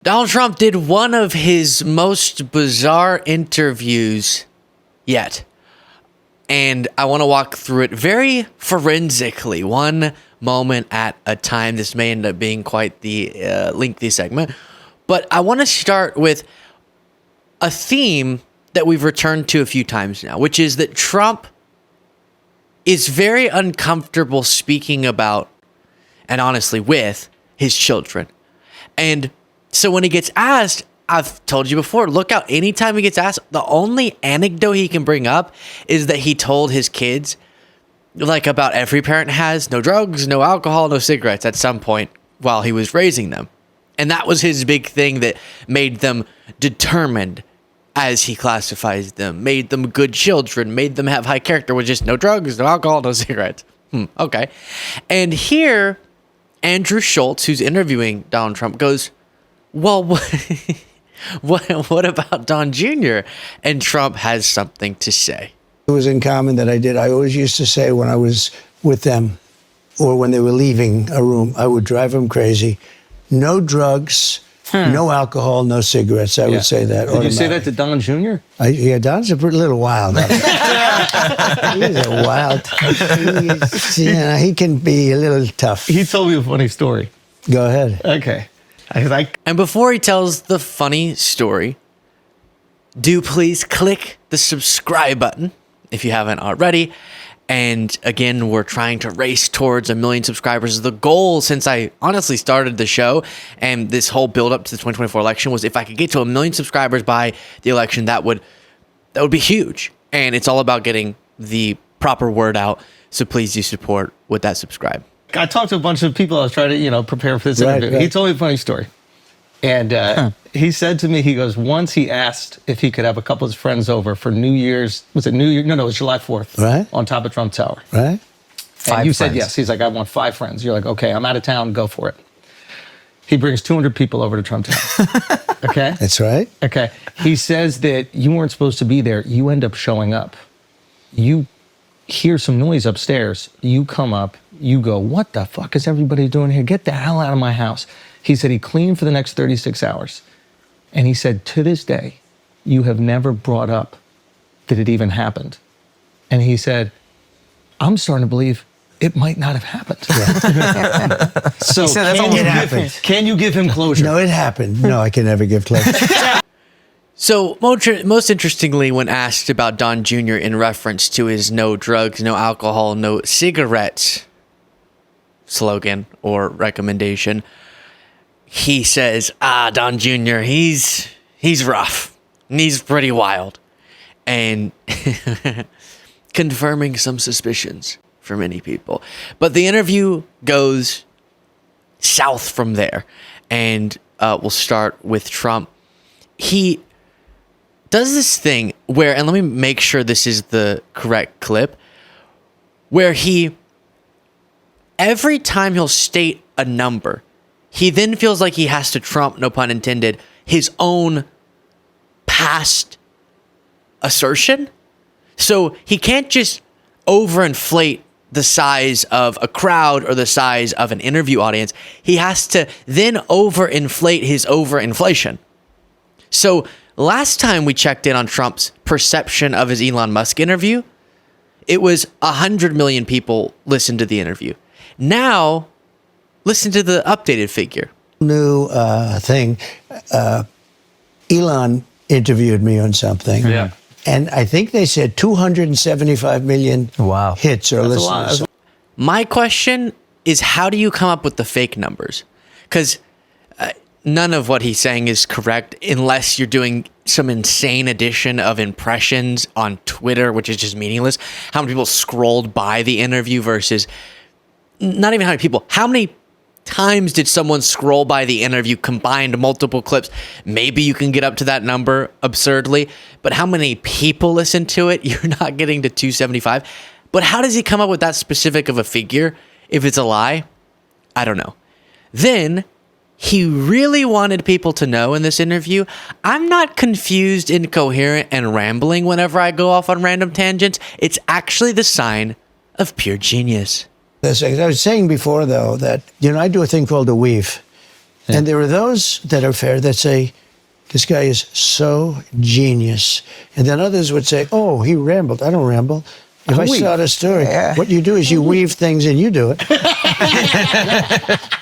Donald Trump did one of his most bizarre interviews yet. And I want to walk through it very forensically, one moment at a time. This may end up being quite the lengthy segment. But I want to start with a theme that we've returned to a few times now, which is that Trump is very uncomfortable speaking about, and honestly with, his children. And so when he gets asked, I've told you before, look out, anytime he gets asked, the only anecdote he can bring up is that he told his kids, like about every parent has, no drugs, no alcohol, no cigarettes at some point while he was raising them. And that was his big thing that made them determined, as he classifies them, made them good children, made them have high character, with just no drugs, no alcohol, no cigarettes. Okay. And here, Andrew Schulz, who's interviewing Donald Trump, goes, well, what about Don Jr.? And Trump has something to say. It was in common that I always used to say when I was with them or when they were leaving a room, I would drive them crazy. No drugs, no alcohol, no cigarettes. I would say that. Did you say that to Don Jr.? Yeah, Don's a little wild. He's a wild. He can be a little tough. He told me a funny story. Go ahead. Okay. And before he tells the funny story, do please click the subscribe button if you haven't already. And again, we're trying to race towards 1 million subscribers. The goal since I honestly started the show and this whole build up to the 2024 election was if I could get to 1 million subscribers by the election, that would be huge. And it's all about getting the proper word out. So please do support with that subscribe. I talked to a bunch of people. I was trying to, prepare for this interview. Right. He told me a funny story. And he said to me, he goes, once he asked if he could have a couple of his friends over for New Year's. Was it New Year? No, it was July 4th. Right. On top of Trump Tower. Right. And you said yes. He's like, I want 5 friends. You're like, okay, I'm out of town. Go for it. He brings 200 people over to Trump Tower. Okay? That's right. Okay. He says that you weren't supposed to be there. You end up showing up. You hear some noise upstairs. You come up. You go, what the fuck is everybody doing here? Get the hell out of my house. He said he cleaned for the next 36 hours. And he said, to this day, you have never brought up that it even happened. And he said, I'm starting to believe it might not have happened. Yeah. So can you give him closure? No, it happened. No, I can never give closure. So most interestingly, when asked about Don Jr. in reference to his no drugs, no alcohol, no cigarettes slogan or recommendation, he says, Don Jr., he's rough. He's pretty wild. And confirming some suspicions for many people. But the interview goes south from there. And we'll start with Trump. He does this thing where, and let me make sure this is the correct clip, where every time he'll state a number, he then feels like he has to trump, no pun intended, his own past assertion. So he can't just overinflate the size of a crowd or the size of an interview audience. He has to then overinflate his overinflation. So last time we checked in on Trump's perception of his Elon Musk interview, it was 100 million people listened to the interview. Now, listen to the updated figure. New thing. Elon interviewed me on something. Yeah. And I think they said 275 million hits or listeners. My question is, how do you come up with the fake numbers? Because none of what he's saying is correct unless you're doing some insane addition of impressions on Twitter, which is just meaningless. How many people scrolled by the interview versus not even how many people, how many times did someone scroll by the interview, combined multiple clips? Maybe you can get up to that number absurdly, but how many people listen to it? You're not getting to 275. But how does he come up with that specific of a figure if it's a lie? I don't know. Then he really wanted people to know in this interview, I'm not confused, incoherent, and rambling whenever I go off on random tangents. It's actually the sign of pure genius. I was saying before, though, that, I do a thing called a weave. And there are those that are fair that say, this guy is so genius. And then others would say, oh, he rambled. I don't ramble. If I start a story, what you do is you weave things and you do it.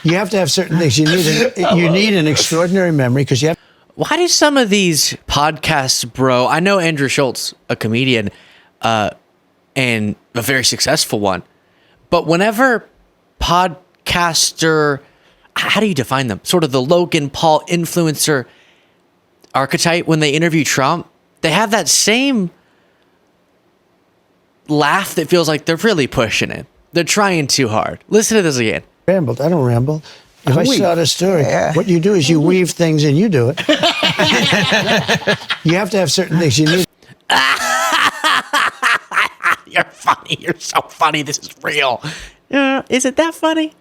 You have to have certain things. You need an extraordinary memory because you have. Why do some of these podcasts, bro? I know Andrew Schulz, a comedian, and a very successful one. But whenever podcaster, how do you define them? Sort of the Logan Paul influencer archetype, when they interview Trump, they have that same laugh that feels like they're really pushing it. They're trying too hard. Listen to this again. Rambled. I don't ramble. If I start a story, what you do is you weave things and you do it. You have to have certain things. You need. You're funny. You're so funny. This is real. Is it that funny?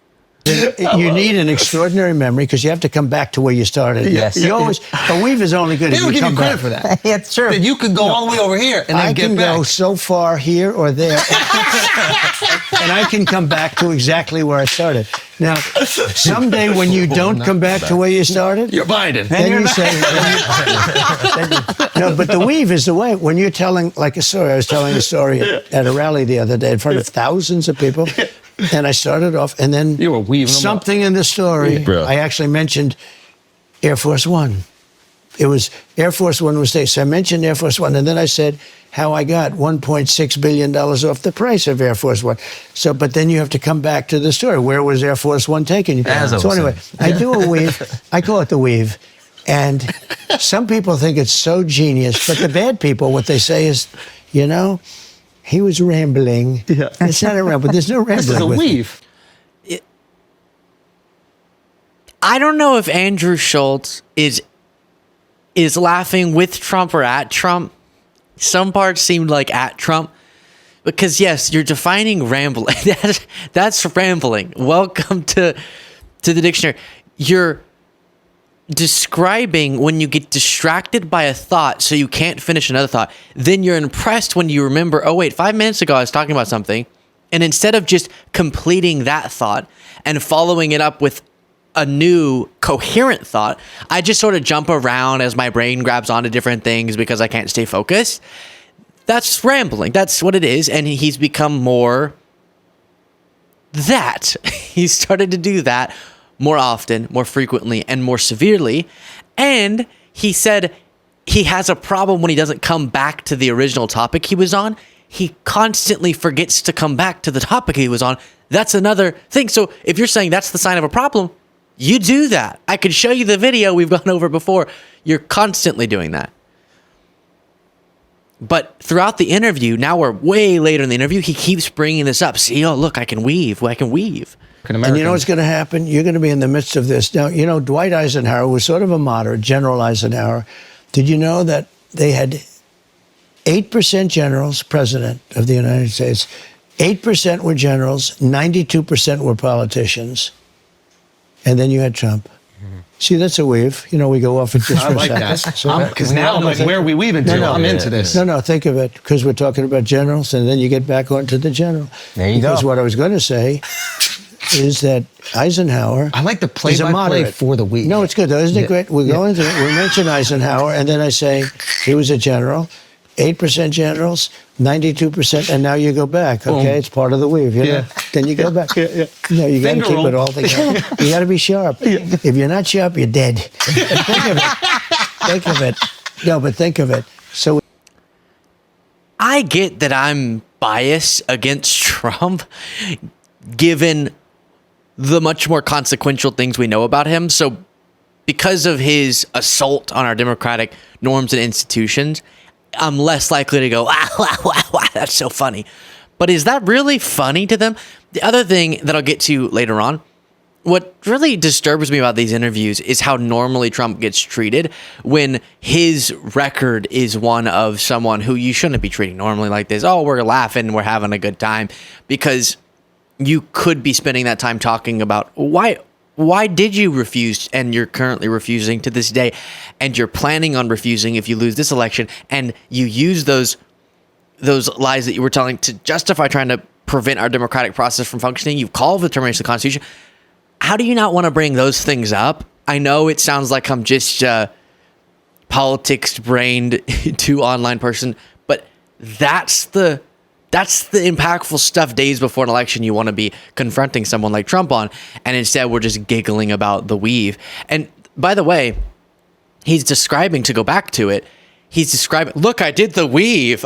You need an extraordinary memory because you have to come back to where you started. Yes. You always, a weave is only good They if don't you give you come credit back. for that. Yeah, it's true. That you could go all the way over here and then I get can back. go so far here or there, and I can come back to exactly where I started. Now, someday when you don't come back to where you started, You're Biden. then you say, no, but the weave is the way. When you're telling, like a story, I was telling a story at a rally the other day in front of thousands of people, and I started off, and then You were weaving them up. something in the story, Bro. I actually mentioned Air Force One. It was Air Force One was there. So I mentioned Air Force One, and then I said how I got $1.6 billion off the price of Air Force One. So, but then you have to come back to the story. Where was Air Force One taking you? As I So was anyway, I do a weave. I call it the weave. And some people think it's so genius, but the bad people, what they say is, you know, he was rambling. Yeah. It's not a ramble. There's no rambling. This is a with it. weave. I don't know if Andrew Schulz is laughing with Trump or at Trump. Some parts seemed like at Trump. Because yes, you're defining rambling. That's rambling. Welcome to the dictionary. You're describing when you get distracted by a thought so you can't finish another thought. Then you're impressed when you remember, oh wait, 5 minutes ago I was talking about something. And instead of just completing that thought and following it up with a new coherent thought, I just sort of jump around as my brain grabs onto different things because I can't stay focused. That's rambling. That's what it is. And he's become more that. He's started to do that more often, more frequently, and more severely. And he said he has a problem when he doesn't come back to the original topic he was on. He constantly forgets to come back to the topic he was on. That's another thing. So if you're saying that's the sign of a problem, you do that. I could show you the video we've gone over before. You're constantly doing that. But throughout the interview, now we're way later in the interview, he keeps bringing this up. See, oh, look, I can weave. I can weave. And you know what's going to happen? You're going to be in the midst of this. Now, you know, Dwight Eisenhower was sort of a moderate, General Eisenhower. Did you know that they had 8% generals, president of the United States, 8% were generals, 92% were politicians, and then you had Trump. See, that's a weave. You know, we go off it just I for like a that. second. Because now I'm like, where are we weaving to? No, I'm into this. No, think of it, because we're talking about generals, and then you get back onto the general. There you go. Because what I was going to say is that Eisenhower I like the is a play-by-play moderate. for the week. No, it's good, though. Isn't it great? We go into it. We mention Eisenhower, and then I say he was a general, 8% generals, 92%, and now you go back, okay? Boom. It's part of the weave, you know? Yeah. Then you go back. Yeah. No, you got to Finger keep roll. it all together. You got to be sharp. If you're not sharp, you're dead. Think of it. Think of it. No, but think of it. So I get that I'm biased against Trump, given the much more consequential things we know about him. So because of his assault on our democratic norms and institutions, I'm less likely to go, that's so funny. But is that really funny to them? The other thing that I'll get to later on, what really disturbs me about these interviews is how normally Trump gets treated when his record is one of someone who you shouldn't be treating normally like this. Oh, we're laughing, we're having a good time, because you could be spending that time talking about why did you refuse, and you're currently refusing to this day, and you're planning on refusing if you lose this election, and you use those lies that you were telling to justify trying to prevent our democratic process from functioning. You call for the termination of the Constitution. How do you not want to bring those things up I know it sounds like I'm just politics-brained too online person, but that's the impactful stuff days before an election you want to be confronting someone like Trump on, and instead we're just giggling about the weave. And by the way, he's describing, to go back to it, he's describing, look, I did the weave.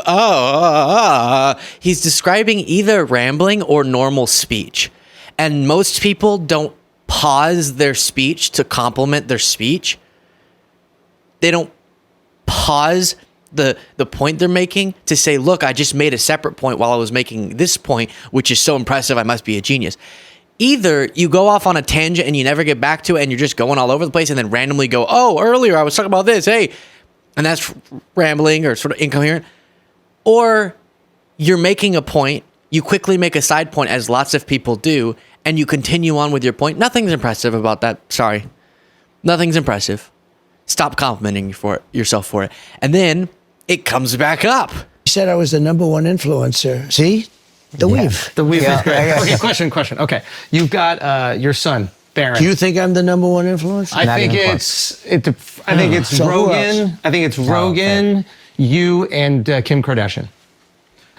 He's describing either rambling or normal speech. And most people don't pause their speech to compliment their speech. They don't pause the point they're making to say, look, I just made a separate point while I was making this point, which is so impressive, I must be a genius. Either you go off on a tangent and you never get back to it and you're just going all over the place and then randomly go, oh, earlier I was talking about this, hey, and that's rambling or sort of incoherent. Or you're making a point, you quickly make a side point, as lots of people do, and you continue on with your point. Nothing's impressive about that. Sorry. Nothing's impressive. Stop complimenting yourself for it. And then it comes back up. He said I was the #1 influencer. See? The weave. The weave is great. Okay, question. Okay. You've got your son, Barron. Do you think I'm the #1 influencer? I think it's So who Rogan. else? I think it's Rogan, you, and Kim Kardashian.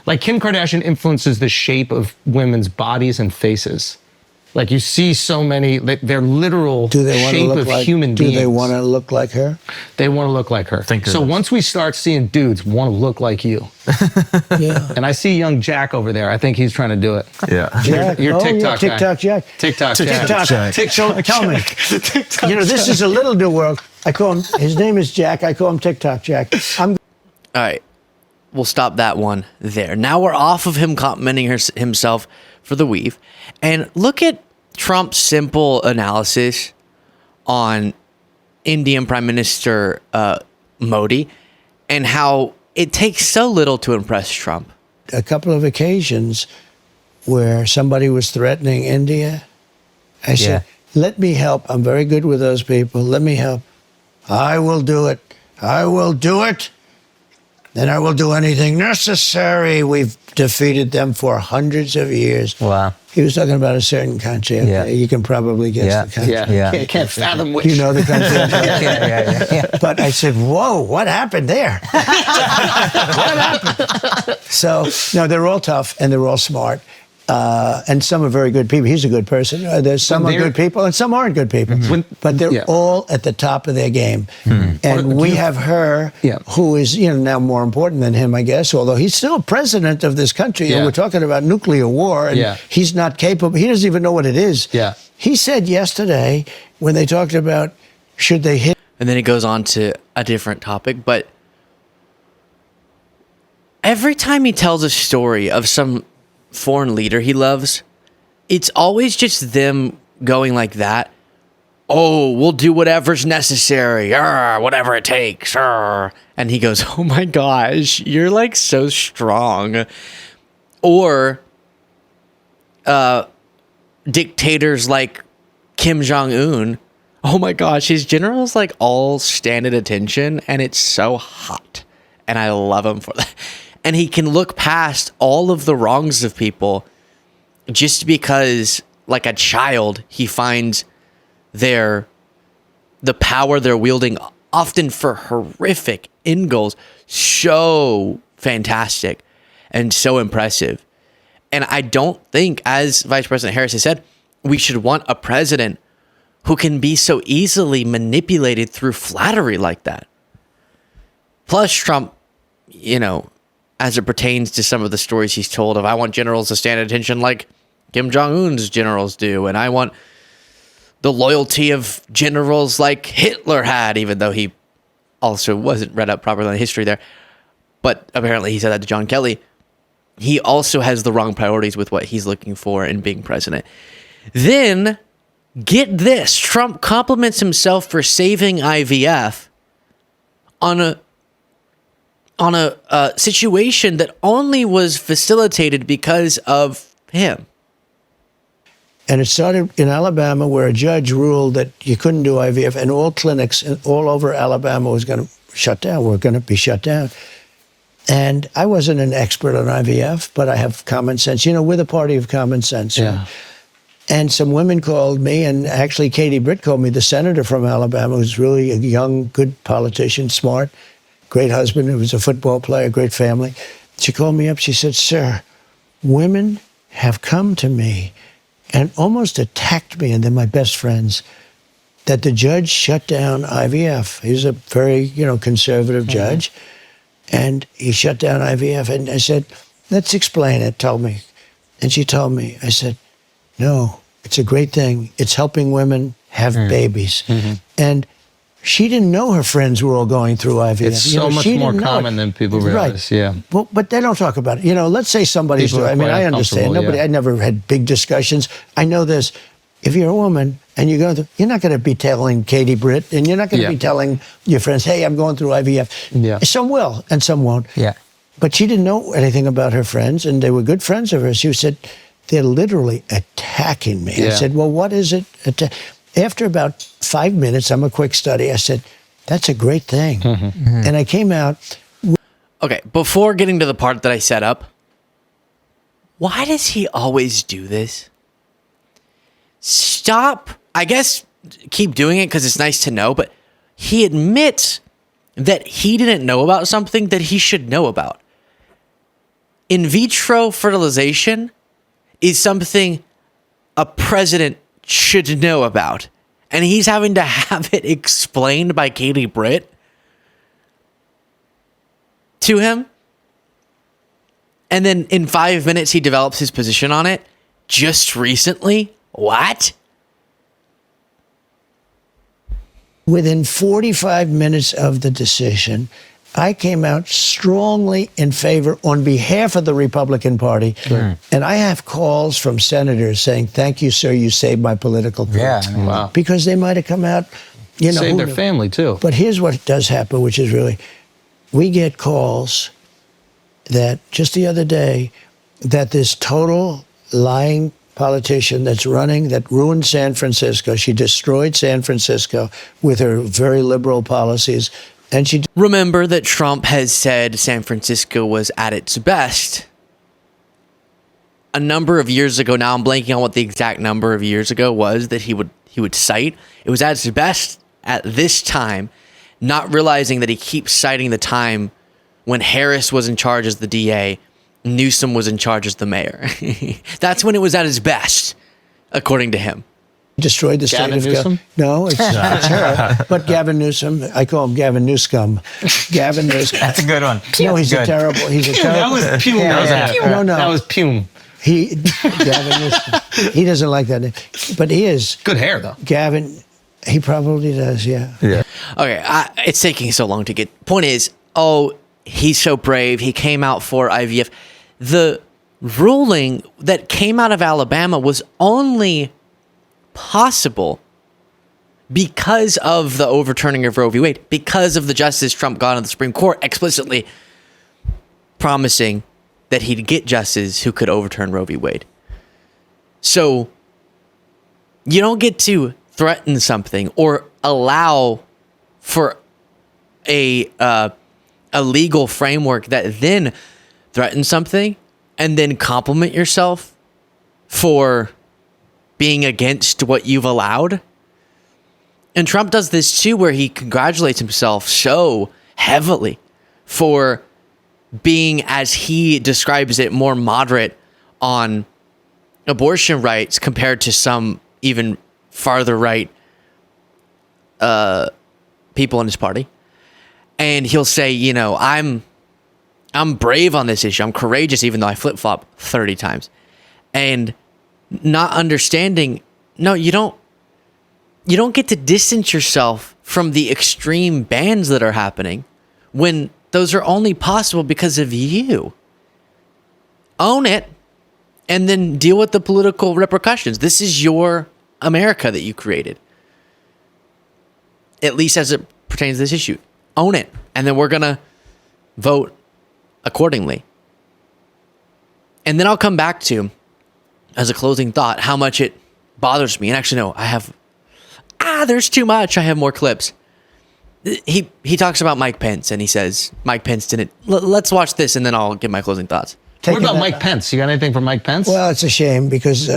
Like, Kim Kardashian influences the shape of women's bodies and faces. Like, you see so many, they're literal shape of human beings. Do they want to look like her? They want to look like her. So once we start seeing dudes want to look like you, Yeah. and I see young Jack over there, I think he's trying to do it. Yeah. Jack. Your TikTok guy. TikTok Jack. TikTok TikTok. Jack. So tell me. You know, this is a little new world. I call him, his name is Jack. I call him TikTok Jack. All right. We'll stop that one there. Now we're off of him complimenting himself for the weave. And look at Trump's simple analysis on Indian Prime Minister Modi and how it takes so little to impress Trump. A couple of occasions where somebody was threatening India, I said, let me help. I'm very good with those people. Let me help. I will do it. I will do it. Then I will do anything necessary. We've defeated them for hundreds of years. Wow. He was talking about a certain country. Okay? Yeah. You can probably guess the country. Yeah. Can't fathom which. You know the country. Yeah. But I said, whoa, what happened there? What happened? So, no, they're all tough and they're all smart. And some are very good people. He's a good person. There's some are good people and some aren't good people. But they're all at the top of their game. And we have her, who is now more important than him, I guess, although he's still president of this country. And we're talking about nuclear war, and he's not capable. He doesn't even know what it is. He said yesterday, when they talked about should they hit. And then it goes on to a different topic. But every time he tells a story of some foreign leader he loves, it's always just them going like that. Oh, we'll do whatever's necessary, whatever it takes. And he goes, oh my gosh, you're like so strong. Or dictators like Kim Jong-un. Oh my gosh, his generals like all stand at attention and it's so hot. And I love him for that. And he can look past all of the wrongs of people just because, like a child, he finds the power they're wielding, often for horrific end goals, so fantastic and so impressive. And I don't think, as Vice President Harris has said, we should want a president who can be so easily manipulated through flattery like that. Plus, Trump, as it pertains to some of the stories he's told of, I want generals to stand at attention like Kim Jong-un's generals do, and I want the loyalty of generals like Hitler had, even though he also wasn't read up properly on history there. But apparently he said that to John Kelly. He also has the wrong priorities with what he's looking for in being president. Then, get this, Trump compliments himself for saving IVF on a situation that only was facilitated because of him. And it started in Alabama, where a judge ruled that you couldn't do IVF, and all clinics all over Alabama was going to shut down. Were going to be shut down. And I wasn't an expert on IVF, but I have common sense. We're the party of common sense. Yeah. And some women called me, and actually Katie Britt called me, the senator from Alabama, who's really a young, good politician, smart, great husband, who was a football player, great family. She called me up. She said, "Sir, women have come to me and almost attacked me, and they're my best friends, that the judge shut down IVF." He's a very, conservative judge. And he shut down IVF. And I said, "Let's explain it. Tell me." And she told me. I said, "No, it's a great thing. It's helping women have babies." And she didn't know her friends were all going through IVF. It's so much more common than people realize. Right. Yeah. But they don't talk about it. Let's say somebody's People doing. are quite I understand. uncomfortable, I never had big discussions. I know this. If you're a woman and you go through, you're not going to be telling Katie Britt, and you're not going to be telling your friends, "Hey, I'm going through IVF." Yeah. Some will, and some won't. Yeah. But she didn't know anything about her friends, and they were good friends of hers. She said, "They're literally attacking me." Yeah. I said, "Well, what is it?" After about 5 minutes, I'm a quick study, I said, "That's a great thing." And I came out. Okay, before getting to the part that I set up, why does he always do this? Stop. I guess keep doing it because it's nice to know, but he admits that he didn't know about something that he should know about. In vitro fertilization is something a president should know about, and he's having to have it explained by Katie Britt to him. And then in 5 minutes, he develops his position on it just recently. What? Within 45 minutes of the decision, I came out strongly in favor on behalf of the Republican Party. And I have calls from senators saying, "Thank you, sir, you saved my political career." Yeah. Wow. Because they might have come out, Save who their knew? family too. But here's what does happen, which is really, we get calls that just the other day, that this total lying politician that's running, that ruined San Francisco, she destroyed San Francisco with her very liberal policies, and she Remember that Trump has said San Francisco was at its best a number of years ago. Now I'm blanking on what the exact number of years ago was that he would cite. It was at its best at this time, not realizing that he keeps citing the time when Harris was in charge as the DA, Newsom was in charge as the mayor. That's when it was at its best, according to him. destroyed the Gavin state of Newsom? No, it's her. But Gavin Newsom, I call him Gavin Newscum. Gavin Newscum. That's a good one. No, he's Good. a terrible. He's a That terrible. was Pume. No, no. That was Pume. Gavin Newsom. He doesn't like that name, but he is. Good hair though. Gavin, he probably does. Yeah. Yeah. Okay, it's taking so long to get. Point is, he's so brave. He came out for IVF. The ruling that came out of Alabama was only possible because of the overturning of Roe v. Wade, because of the justice Trump got on the Supreme Court explicitly promising that he'd get justices who could overturn Roe v. Wade. So you don't get to threaten something or allow for a legal framework that then threatens something and then compliment yourself for being against what you've allowed. And Trump does this too, where he congratulates himself so heavily for being, as he describes it, more moderate on abortion rights compared to some even farther right people in his party. And he'll say, I'm brave on this issue. I'm courageous, even though I flip-flop 30 times. And not understanding, no, you don't get to distance yourself from the extreme bans that are happening when those are only possible because of you. Own it and then deal with the political repercussions. This is your America that you created. At least as it pertains to this issue. Own it. And then we're going to vote accordingly. And then I'll come back to, as a closing thought, how much it bothers me. And actually, no, I have... there's too much. I have more clips. He talks about Mike Pence, and he says Mike Pence didn't... Let's watch this, and then I'll give my closing thoughts. What about Mike Pence? You got anything for Mike Pence? Well, it's a shame because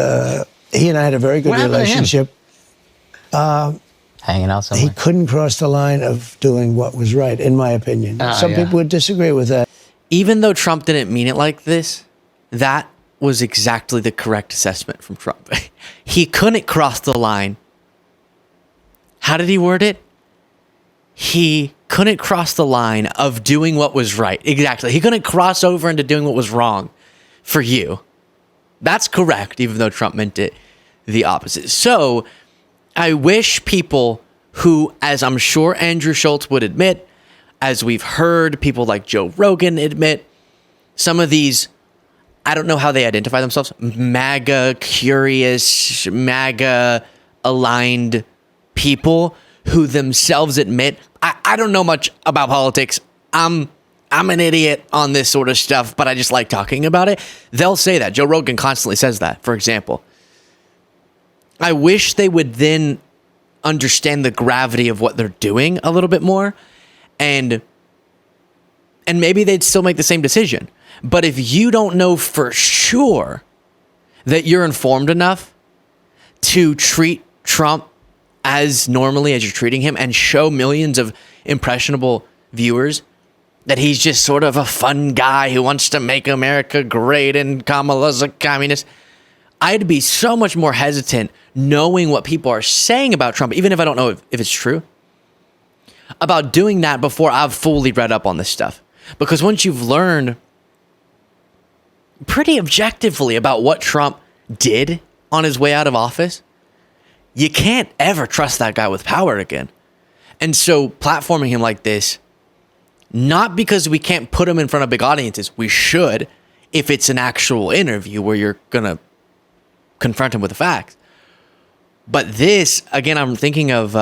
he and I had a very good What happened to him? relationship. Hanging out somewhere. He couldn't cross the line of doing what was right, in my opinion. Some yeah. people would disagree with that. Even though Trump didn't mean it like this, that was exactly the correct assessment from Trump. He couldn't cross the line. How did he word it? He couldn't cross the line of doing what was right. Exactly. He couldn't cross over into doing what was wrong for you. That's correct, even though Trump meant it the opposite. So I wish people who, as I'm sure Andrew Schulz would admit, as we've heard people like Joe Rogan admit, some of these, I don't know how they identify themselves, MAGA curious, MAGA aligned people who themselves admit, I don't know much about politics. I'm an idiot on this sort of stuff, but I just like talking about it. They'll say that. Joe Rogan constantly says that, for example. I wish they would then understand the gravity of what they're doing a little bit more, and maybe they'd still make the same decision. But if you don't know for sure that you're informed enough to treat Trump as normally as you're treating him and show millions of impressionable viewers that he's just sort of a fun guy who wants to make America great and Kamala's a communist, I'd be so much more hesitant knowing what people are saying about Trump, even if I don't know if it's true, about doing that before I've fully read up on this stuff. Because once you've learned pretty objectively about what Trump did on his way out of office, you can't ever trust that guy with power again. And so platforming him like this, not because we can't put him in front of big audiences, we should, if it's an actual interview where you're going to confront him with the facts. But this, again, I'm thinking of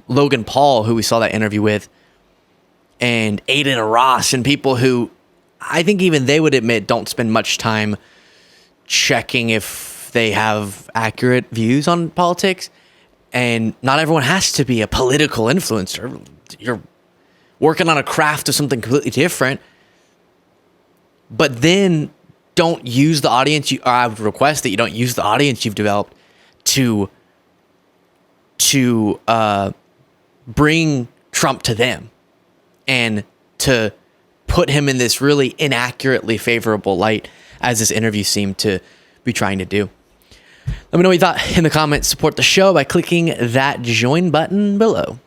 Logan Paul, who we saw that interview with, and Aiden Ross, and people who I think even they would admit don't spend much time checking if they have accurate views on politics. And not everyone has to be a political influencer. You're working on a craft of something completely different. But then don't use the audience. I would request that you don't use the audience you've developed to bring Trump to them and to put him in this really inaccurately favorable light, as this interview seemed to be trying to do. Let me know what you thought in the comments. Support the show by clicking that join button below.